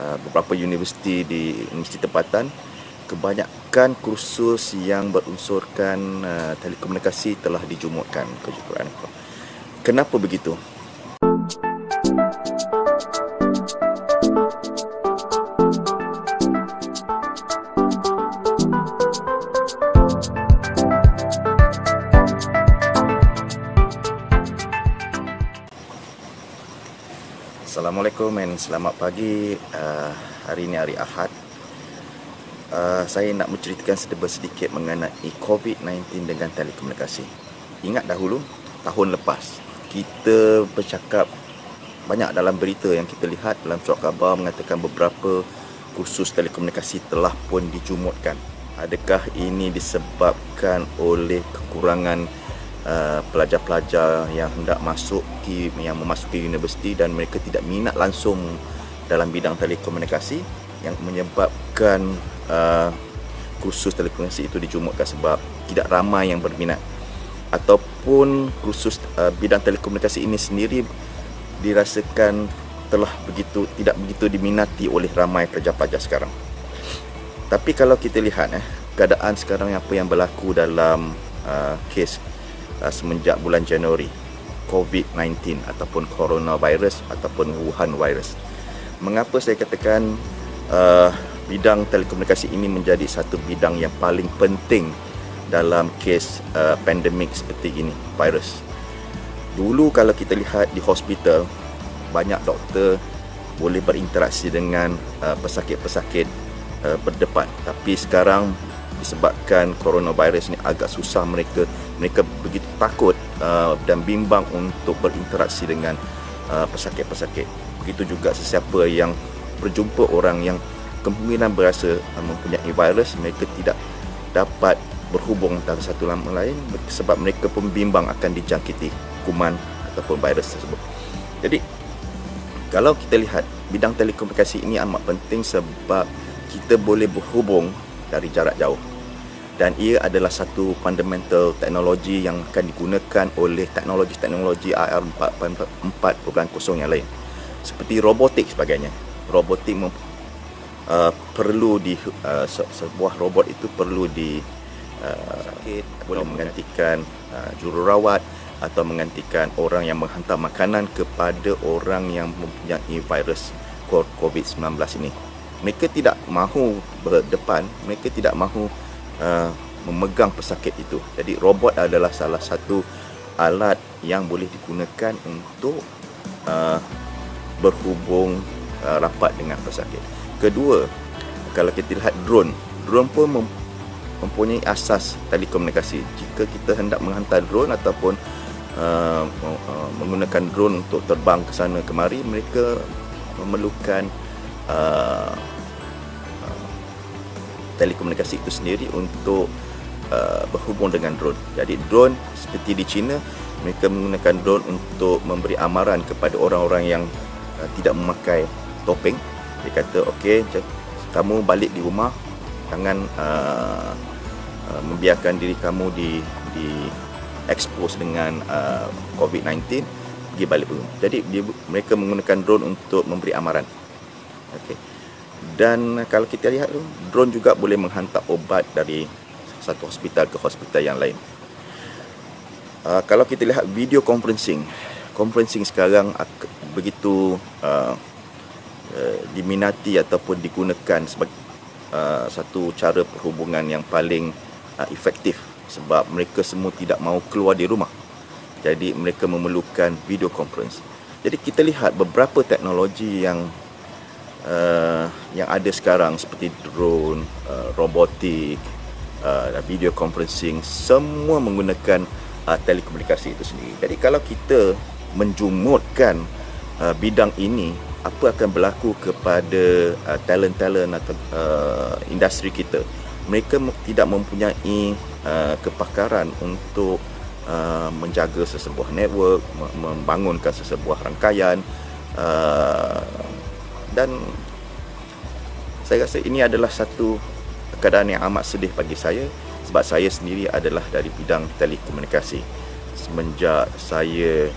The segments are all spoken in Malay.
beberapa universiti di universiti tempatan, kebanyakan kursus yang berunsurkan telekomunikasi telah dijumutkan ke Quran. Kenapa begitu? Assalamualaikum dan selamat pagi. Hari ini hari Ahad. Saya nak menceritakan sedikit mengenai COVID-19 dengan telekomunikasi. Ingat dahulu, tahun lepas, kita bercakap banyak dalam berita yang kita lihat dalam surat khabar mengatakan beberapa kursus telekomunikasi telah pun dijumutkan. Adakah ini disebabkan oleh kekurangan pelajar-pelajar yang hendak memasuki universiti dan mereka tidak minat langsung dalam bidang telekomunikasi yang menyebabkan kursus telekomunikasi itu dijumutkan sebab tidak ramai yang berminat, ataupun kursus bidang telekomunikasi ini sendiri dirasakan telah tidak begitu diminati oleh ramai pelajar-pelajar sekarang. Tapi kalau kita lihat keadaan sekarang apa yang berlaku dalam kes semenjak bulan Januari, COVID-19 ataupun coronavirus ataupun Wuhan virus. Mengapa saya katakan bidang telekomunikasi ini menjadi satu bidang yang paling penting dalam kes pandemik seperti ini, virus. Dulu kalau kita lihat di hospital, banyak doktor boleh berinteraksi dengan pesakit-pesakit berdepan. Tapi sekarang disebabkan coronavirus ni agak susah, mereka begitu takut dan bimbang untuk berinteraksi dengan pesakit-pesakit. Begitu juga sesiapa yang berjumpa orang yang kemungkinan berasa mempunyai virus, mereka tidak dapat berhubung antara satu sama lain sebab mereka pun bimbang akan dijangkiti kuman ataupun virus tersebut. Jadi kalau kita lihat bidang telekomunikasi ini amat penting sebab kita boleh berhubung dari jarak jauh. Dan ia adalah satu fundamental teknologi yang akan digunakan oleh teknologi AR 4.0 yang lain. Seperti robotik sebagainya. Robotik perlu sebuah robot itu perlu boleh menggantikan jururawat atau menggantikan orang yang menghantar makanan kepada orang yang mempunyai virus COVID-19 ini. Mereka tidak mahu berdepan, mereka tidak mahu memegang pesakit itu. Jadi robot adalah salah satu alat yang boleh digunakan untuk berhubung rapat dengan pesakit. Kedua, kalau kita lihat drone pun mempunyai asas telekomunikasi. Jika kita hendak menghantar drone ataupun menggunakan drone untuk terbang ke sana kemari, mereka memerlukan telekomunikasi itu sendiri untuk berhubung dengan drone. Jadi drone seperti di China, mereka menggunakan drone untuk memberi amaran kepada orang-orang yang tidak memakai topeng. Dia kata, okey, kamu balik di rumah, jangan membiarkan diri kamu di expose dengan COVID-19, pergi balik rumah. Jadi mereka menggunakan drone untuk memberi amaran. Okey. Dan kalau kita lihat, drone juga boleh menghantar obat dari satu hospital ke hospital yang lain. Kalau kita lihat video conferencing sekarang begitu diminati ataupun digunakan sebagai satu cara perhubungan yang paling efektif sebab mereka semua tidak mahu keluar di rumah. Jadi mereka memerlukan video conference. Jadi kita lihat beberapa teknologi yang ada sekarang seperti drone, robotik, video conferencing, semua menggunakan telekomunikasi itu sendiri. Jadi kalau kita menjumutkan bidang ini, apa akan berlaku kepada talent-talent atau industri kita? Mereka tidak mempunyai kepakaran untuk menjaga sesebuah network, membangunkan sesebuah rangkaian, dan saya rasa ini adalah satu keadaan yang amat sedih bagi saya sebab saya sendiri adalah dari bidang telekomunikasi. Semenjak saya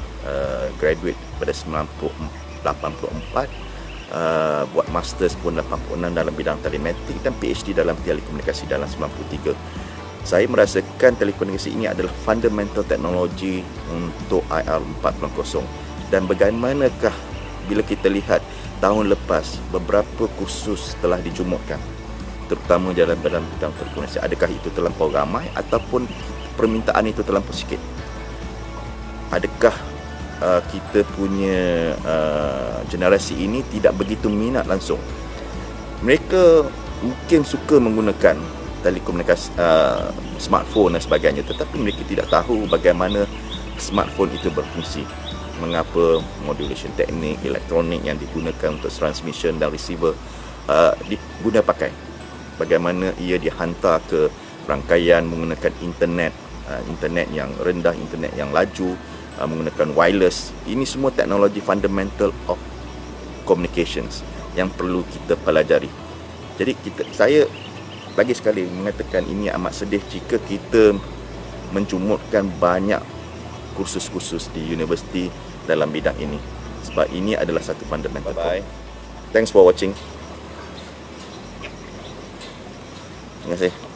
graduate pada 1984, buat masters pun 86 dalam bidang telemetrik dan PhD dalam telekomunikasi dalam 93. Saya merasakan telekomunikasi ini adalah fundamental teknologi untuk IR 4.0. Dan bagaimanakah bila kita lihat tahun lepas beberapa kursus telah dijumurkan, terutama dalam bidang telekomunikasi. Adakah itu terlampau ramai ataupun permintaan itu terlampau sikit? Adakah kita punya generasi ini tidak begitu minat langsung? Mereka mungkin suka menggunakan telekomunikasi, smartphone dan sebagainya, tetapi mereka tidak tahu bagaimana smartphone itu berfungsi, mengapa modulation teknik elektronik yang digunakan untuk transmission dan receiver diguna pakai, bagaimana ia dihantar ke rangkaian menggunakan internet yang rendah, internet yang laju, menggunakan wireless. Ini semua teknologi fundamental of communications yang perlu kita pelajari. Jadi saya lagi sekali mengatakan ini amat sedih jika kita mencumurkan banyak kursus-kursus di universiti dalam bidang ini, sebab ini adalah satu fundamental. Bye bye. Thanks for watching. Terima kasih.